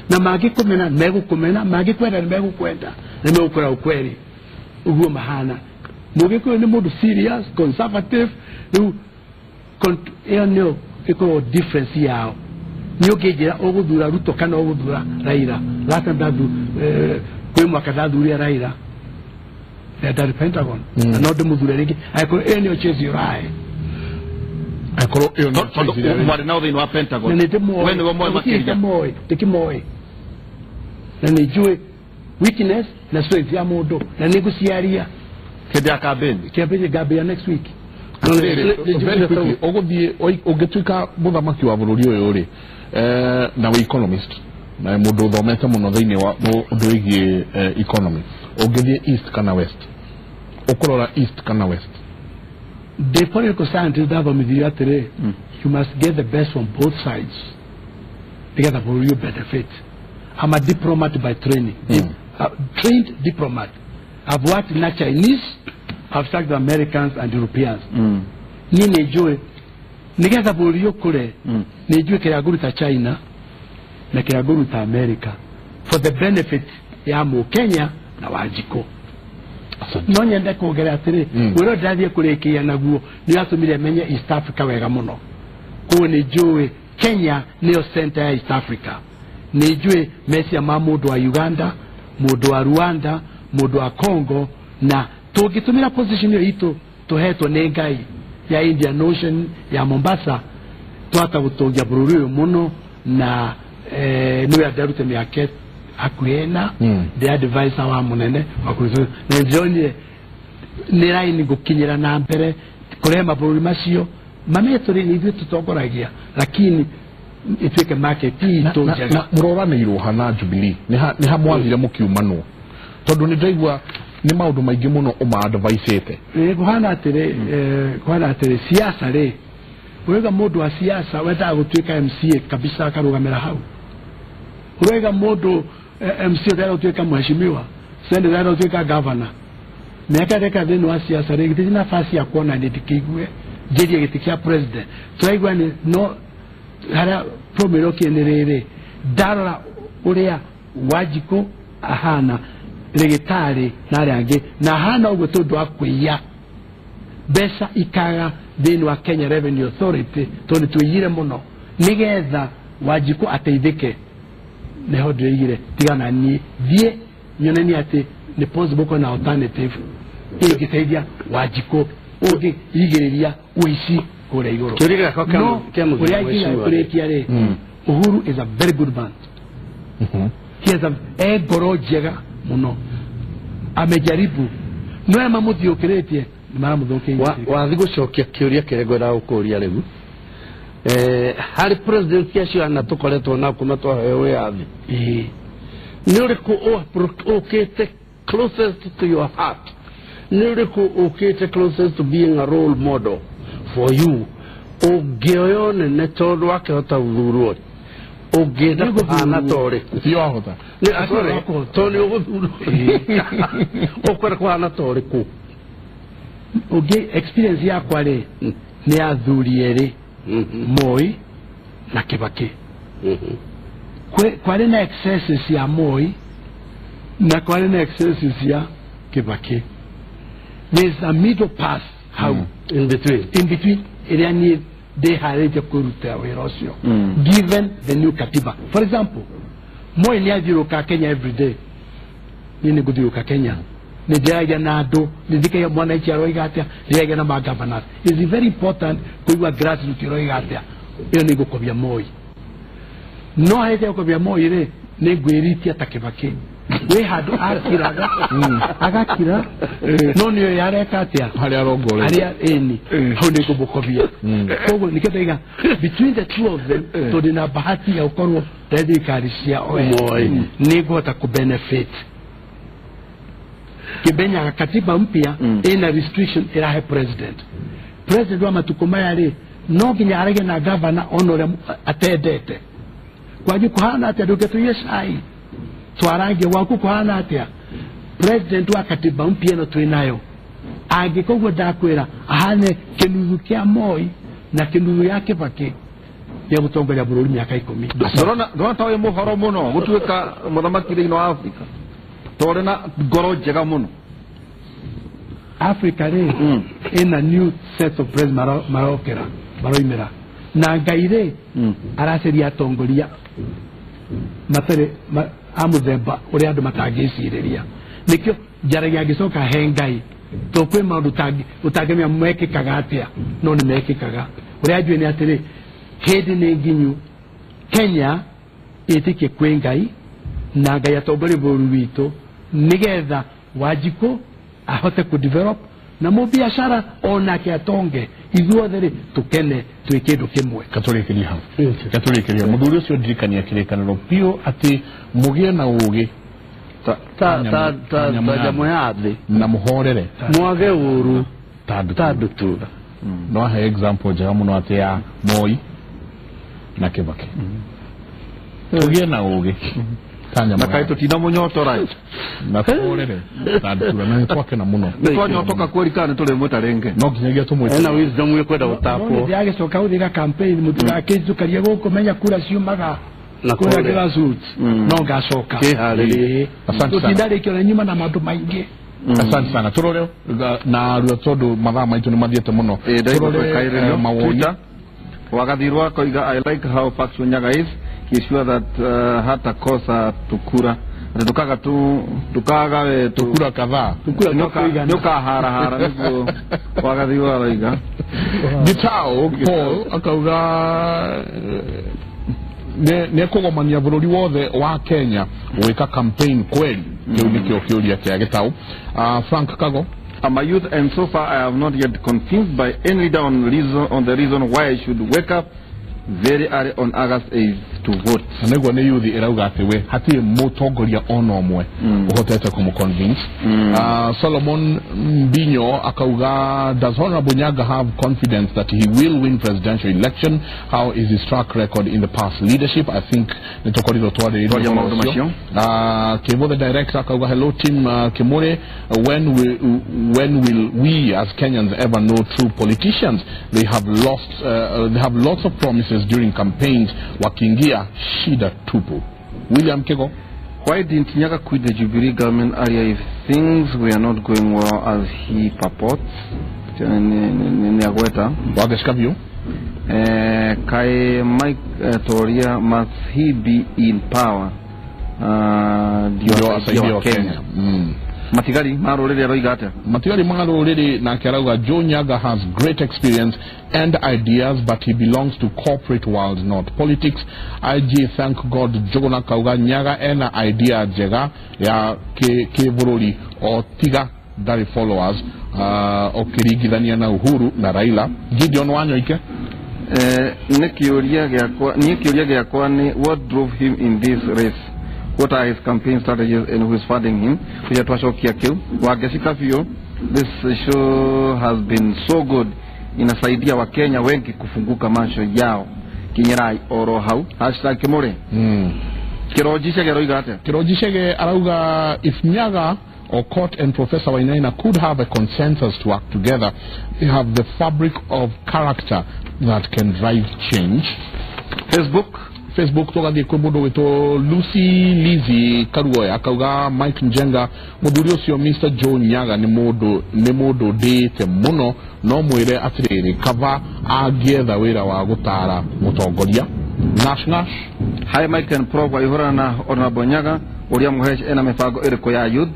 na magikumena megukumena magikwenda megukwenda na megukora ukweli uguo mahana mugikuyu ni mundu serious conservative no iko difference yao niyo gejera oguthura Ruto kana oguthura Raila lata ndadu kwe mwaka ndadhuria Raila the Pentagon no de muthura ringi aiko enio chezi rai akoro iyo no mwari na thiini wa Pentagon wene wo moyo makiria moyo na nijue weakness na strength ya mundu na niguciaria kende ya campaign Gambia next week oguthie ugituika muthamaki wa bururi uyu ri na we economist na mundu thomete muno thiini wa undu wigie economy ugithie east kana west ukurora east kana west the political scientists that are media today you must get the best from both sides together for your benefit. I'm a diplomat by training trained diplomat. I've worked in the Chinese, I've studied the Americans and Europeans. Ni nejue nigeza buriyo kule nejue kaya guru ta China na kaya guru ta America for the benefit ya mu Kenya na Wajiko. No nyenda kuongelea atiri wero ndathie kurekia naguo ni atumire menye East Africa wega muno ko nejue Kenya niyo center ya East Africa nejue mesia ma mundu wa Uganda mundu wa Rwanda mundu wa Congo na tugitumira position yo itu tuhetwo ni ngai ya Indian Ocean ya Mombasa twata gutungia bururi uyu muno na niwe adarute miake akuena the advisor wa munene wakuzo na njonye ni line gukinyira na mbere kurema bururi macio mameturi ni ithu tutongoragia lakini itweke market ito na muroranirwo hana Jubilee ni hamwathire mukiumanwo tondu ni ndaigua ni maundu maingi muno uma adviceete kuhana atire siasa ri urega mundu wa siasa wenda gutwika MCA kabisa akarugamira hau urega mundu MCA wenda gutwika mheshimiwa sende wenda gutwika governor miaka reka thini wa siasa ri giti nafasi ya kuona ni dikigwe jeje gitikia president twaigwa ni no hara promero kienderere dara uria Wajiko ahana regitari na rangi na hana ugo tondu akwiya besa ikaga thini wa Kenya Revenue Authority tondu tuyire muno nigetha Wajiko ateithike neho ndire tigana ni thie nyoneni ati ni possible ko na alternative igiteithia Wajiko ugi igiriria uici kure iguru kirira ko kemu kurikiare Uhuru is a very good man he has a goro jega muno amejaribu no mamuthiukiretie mara muthukirie wathi gucokia kiuria kiregora ukuria riu hari president yacio anatukoretwo na kuma twahewe yathi ni uriku ukite closest to your heart ni uriku ukite closest to being a role model for you ugioyone ne tondu wakihota uthurwo ugenda kuhana tori sio ahota ni asore toni uguthurwo ukwera kuhana tori ku ugi experience yakwa ri ni athuri eri Moi na Kibaki kwari na excesses ya Moi na kwari na excesses ya Kibaki. There's a middle path how in between iriani ndeharĩte kwĩrutĩra wĩra ũcio given the new katiba. For example, Moi nĩ athiũrũrũka Kenya every day. Niĩ nĩ ngũthiũrũrũka Kenya, nĩ ndĩragia na andũ, nĩ thikagia mwananchi aroiga atĩa, ndĩragia na magavana. It is very important kũigua grassroots iroiga atĩa. Ĩyo nĩ ngũkobia Moi. No hete gũkobia Moi rĩ, nĩ ngwĩritia ta Kĩbakĩ. We handũ akiraga agakira no nĩ yareka atĩa harĩa arongore harĩa eni hau nĩ ngũmũkobia. Koguo nĩkĩndaiga between the two of them tondũ na bahati ya gũkorwo thirikari cia Moi nĩ ngũhota kũbenefit. Kĩbenyaga katiba mpya ina restriction irahe president wa matuko maya rĩ no nginya arege na governor ona ũrĩa atendete kwaje kuhana atĩa ndũketũie cai twarange waku kuhana atĩa. President wa katiba mpya ĩno twĩnayo angĩkoguo ndakwĩra ahane kĩnuthu kĩa Moi na kĩnuthu ya Kĩbakĩ ya gũtongoria bũrũri mĩaka 10. Ndona ta ũyũ mũhoro mũno gũtuĩka mũthamaki thĩinĩ wa Afrika tondũ na ngoro njega mũno. Africa rĩ ĩna new set of president maroimĩra na Ngai rĩ araceria atongoria matarĩ amũthemba ũrĩa andũ matangĩcirĩria. Nĩkĩo njaragia ngĩcoka he Ngai tondũ kwĩ maũndũ ũtangĩmenya mekĩkaga atĩa no nĩ mekĩkaga. Ũrĩa njũĩ nĩ atĩrĩ hĩndĩ nĩ nginyu Kenya ĩtĩkie kwĩ Ngai na Ngai atongorie bũrũri witũ nĩgetha Wanjikũ ahote kũdevelop na mũbiacara onake atonge ithuothe rĩ tũkene twĩ kĩndũ kĩmwe. Katũrĩkĩria hau katũrĩkĩria mũthuri ũcio ndirikania kĩrĩkanĩro biũ atĩ mũgĩe na ũgĩ ta jamu ya thĩ na mũhorere mwage ũru ta ndutura. No he example njega mũno atĩ ya Moi na Kĩbakĩ. Tũgĩe na ũgĩ na kaĩ tũtina mũnyotora na tũhorere ta ndutura na twake na mũno nĩtwanyotoka kwĩrika nĩ tũrĩ mwĩta rĩngĩ no nginyagia tũmwĩte ena wisdom kwenda gũtapwo ndĩagĩcoka gũthiga campaign mũtigakĩnjukaria gũkũ menya kura ciumaga na kura grassroots no ngacoka kĩharĩrĩrie. Tũtindarĩkio na nyuma na maũndũ maingĩ. Asante sana turore na ruo tondu mathaa maitũ nĩ mathiĩte mũno. Turore mawoni wagathirwa koiga I like how Pax Onyaga is. He's sure that hata kosa tukura tukaga we tukura kadhaa nyoka hara niguo wagathirwa roiga Gitao Paul akauga ne kugomania bũrũri wothe wa Kenya gwĩka campaign kweli. Kĩu nĩkĩo kĩũria kĩa Gitau. Frank Kago, I'm a youth and so far I have not yet convinced by any leader on the reason why I should wake up very early on August 8th to vote. Nĩguo nĩ youth ĩrauga atĩ we hatirĩ mũtongoria ona ũmwe ũhotete kũmũconvince. Solomon Mbinyo akauga, does Honorable Nyaga have confidence that he will win presidential election? How is his track record in the past leadership? I think nĩtũkorirwo twarĩrĩria maũndũ macio. Kevo the director akauga, hello team Kimure, when will we as Kenyans ever know true politicians? They have lots of promises during campaigns wakiingia shida tupu. William Kego, why didn't Nyaga quit the Jubilee government area if things were not going well as he purports? Nyagweta wageshika view kai Mike Toria, must he be in power ndio Kenya? Matigari marorere roiga atĩa? Matigari marorere na kerauga Joe Nyaga has great experience and ideas, but he belongs to corporate world, not politics. IG thank God Jogona kauga Nyaga ena idea njega ya kĩbũrũri o tiga ndari followers okĩringithania na Uhuru na Raila. Gideon Wanyoike, niĩ kĩũria gĩakwa nĩ what drove him in this race? What are his campaign strategies and who is funding him? This show has been so good. Inasaidia wa Kenya wengi kufunguka macho yao. Kinyerai oro hau #Kimure. Kirojishege arauga, if Nyaga or Court and Professor Wainaina could have a consensus to work together, they have the fabric of character that can drive change. Facebook Facebook tugathie kwi mundu witwo Lucy Lizi Karuoya akauga Mike Njenga muthuri ucio Mr Joe Nyaga ni mundu ndite muno no mwire atiriri kava agietha wira wa gutara mutongoria Nash Hi Mike and Pro wa ihora na Honorable Nyaga uria muhesh ena mifango iriko ya youth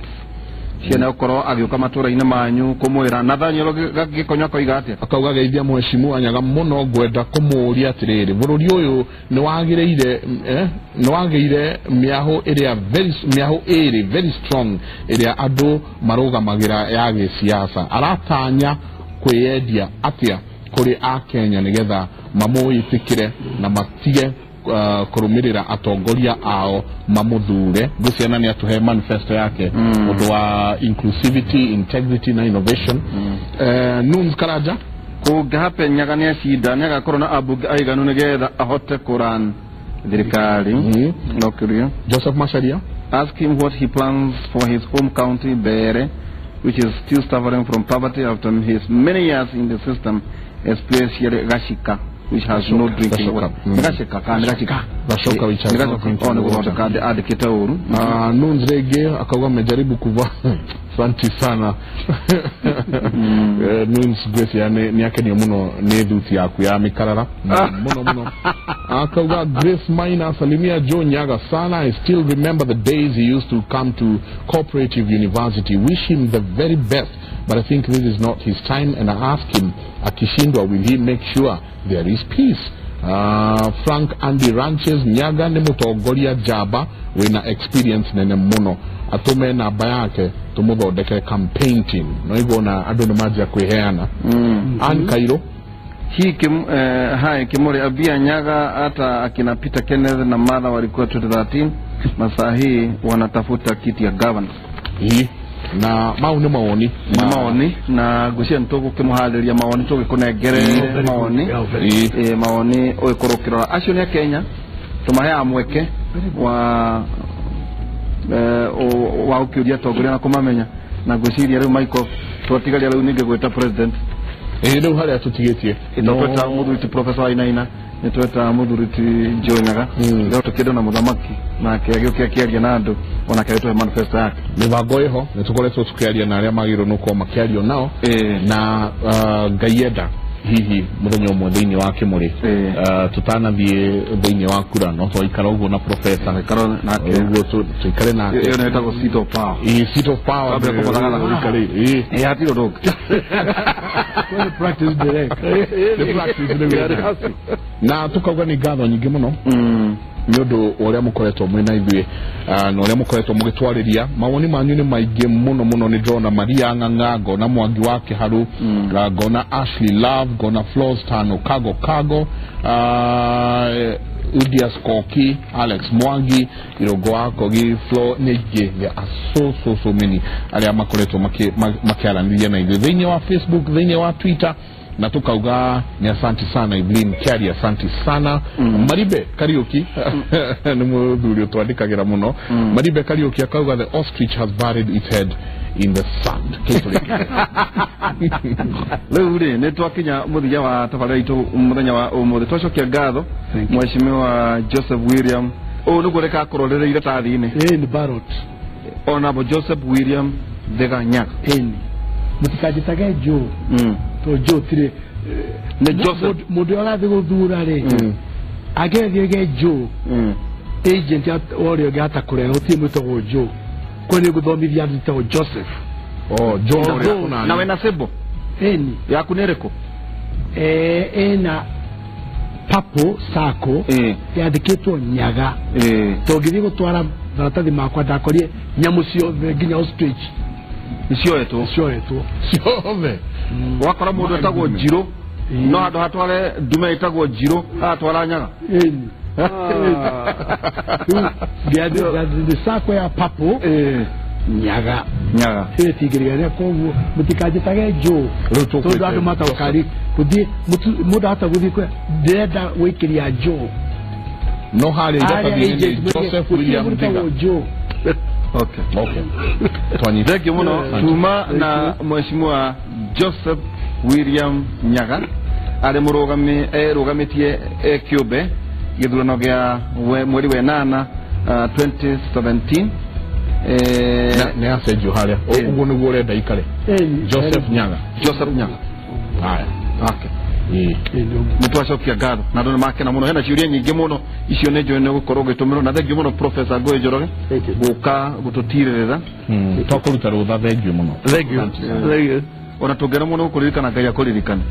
ciana ukoro agiuka matura-ini manyu kumwira na Daniel gikonyo koiga atia akauga geithia mheshimiwa Nyaga muno gwenda kumuria atiriri bururi uyu ni wagiire miaho iri very strong iria andu marugamagira ya gisiasa aratanya kweyendia atia kuri a Kenya nigetha mamuitikire na matige kurumirira atongoria ao mamuthure guciana ni atuhe manifesto yake undu wa inclusivity, integrity na innovation. Nuns Karaja kugape Nyaga ni acida Nyaga korona abunge aiganu nigetha ahote kuran thirikari no kirio Joseph Macharia ask him what he plans for his home county Bere, which is still suffering from poverty after his many years in the system, especially Gashika, which has no drinking water. Gashoka Nunzrege akauga mejaribu kuva Santi sana Nuns Grace ni yake ni muno ni dhuti yaku ya mikarara muno akauga Grace Maina salimia Joe Nyaga sana. I still remember the days he used to come to Cooperative University. Wish him the very best, but I think this is not his time, and I ask him akishindwa will he make sure there is peace. Frank Andy Ranches Nyaga ni mutongoria jaba wina experience nene muno atume na bayake tumuthodeke campaign team no igona andu ni maji ya kwiheana Ann Kairo hii hai Kimori abia Nyaga hata akina Peter Kenneth na Martha walikuwa 2013 masaa hii wanatafuta kiti ya governor hii na mauni maoni na gucia ntogo kimuhaliria maoni toge kunengere maoni oikorokirora acio ni Kenya tumahe amweke wa ukiuria tongoria na kumamenya na guciria riu Michael tutigaria riu ninge gweta president riu haria tutigitie tweta muthuriti professor Ainaina ni tweta muthuriti Joe Nyaga leo tukienda na muthamaki na kiagio kiaria na andu ona kaitwe manifesto yake mibango iho ni tukoretwo tukiaria na aria magiro nuko makiario nao na Gayeda hihi muthenya umwe thiini wa Kimuri tutanathie thiini wa kura no twaikara uguo na professor ikaro na uguo tuikare na iyo netagwo seat of power seat of power abe kumutagana gukari hatiro dog practice direct the practice direct na tukauga ni ngatho nyingi muno ni undu uria mukoretwo mwina ithuĩ na uria mukoretwo mugitwariria mawoni manyu ni maingi muno ni ndona Maria Ng'ang'a ngona Mwangi wa Kiharu ngona Ashley Love ngona Flows Tano Kago Udias Koki Alex Mwangi Irogo wako Flo Neje there are so many aria makoretwo makiaraniria na ithuĩ thĩinĩ wa Facebook thĩinĩ wa Twitter na tukauga ni asante sana Evelyn Kiari asante sana Maribe Kariuki ni muthuri utwandikagira muno Maribe Kariuki akauga the ostrich has buried its head in the sand leo ni twakinya muthia wa tabarira itu muthenya wa umuthi twacokia ngatho mheshimiwa Joseph William nugo reka kurorereire tathi-ini ni Barrot Honorable Joseph William Thega Nyaga mutikajitage Joe to Joe tire ne Joseph mundu arathi guthura ri agethie Joe agent ya orio gata kureho ti mwitagwo Joe kwani guthomithia nditagwo Joseph Joe na wena sebo yaku nereko ena papo sako yandikitwo Nyaga tongithi gutwara baratathi makwa ndakorie nyamu ciothe nginya ostrich cio eto ciothe wakora mundu etagwo Njiro no andu hatware ndume etagwo Njiro atwara Nyaga the sako ya papo Nyaga tigiriria koguo mutikajitage Joe tondu andu matawakari kuthie mundu hata guthie kwa ndenda wikiria Joe no hari itathie Joseph William Diga Okay. Thank you muno tuma na mheshimiwa Joseph William Nyaga ale murugamitie kiumbe githurano gya mweri wa 8 2017 ne asejo haria uguo niguo urenda ikare Joseph Nyaga haya okay mutwacokia ngatho na ndu makena muno hena ciuria nyingi muno icio ne njone gukorwo gitumiro na thengio muno Professor Ngoe Njoroge guka gututirira tokuruta rutha thengio muno thengio ona tungera muno gukuririkana Ngai akuririkana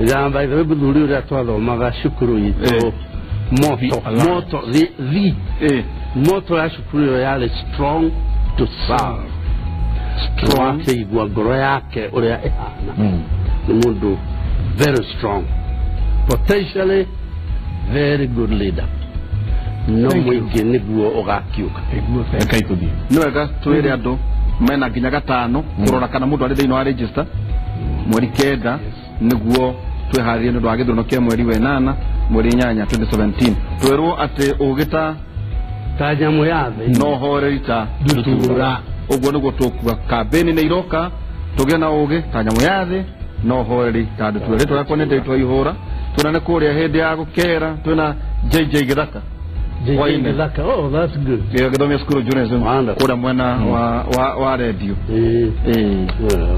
jamba ithe guthuri uria twathomaga cukuru itu moto moto ya cukuru yo yale strong to serve strong igwa ngoro yake uria ihana ni mundu very strong, potentially very good leader. No mwingi niguo ogakiuka. Ekaikuthi. Nwega twire andu mena nginya gatano kurora kana mundu ari thiini wa register mweri kenda niguo twiharirie ndu agithuno kia mweri wa 8 mweri 8 2017 twerwo ati ugita kanyamu yathe no horita dutura uguo niguo tukuga kampeni ni iroka tugia na ugi kanyamu yathe no hori tandu twere twakonete twihura tunane kuria hindi ya gukera tuna JJ Githaka Githaka. Oh, that's good. Githomia School Journalism kura mwena wa radio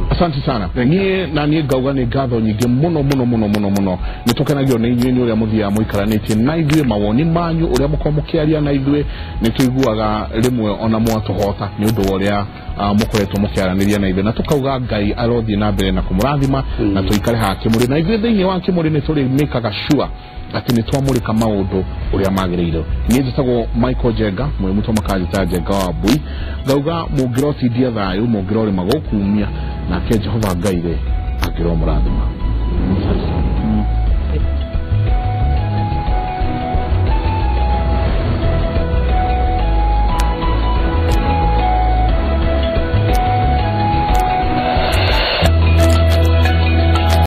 asante sana nie ngauga ni ngatho nyingi muno nitukenagio na inyuĩ uria muthia muikaranĩtie na ithuĩ mawoni manyu uria mukomukiaria na ithuĩ nituiguaga rimwe ona mwatuhota ni undu uria mukoretwo mukiaraniria na ithuĩ na tukauga Ngai arothie na mbere na kumurathima na tuikare hake muri na ithuĩ thĩinĩ wa kimuri ni turi mekaga sure ati ni twamurika maundu uria magĩrĩire nie njĩtagwo Michael Jenga mwe mutoma kanjĩta Jenga wa Bui ngauga mungĩrotithia thayũ mungĩrorima gũkumia na ke Jehova Ngai angĩromũrathima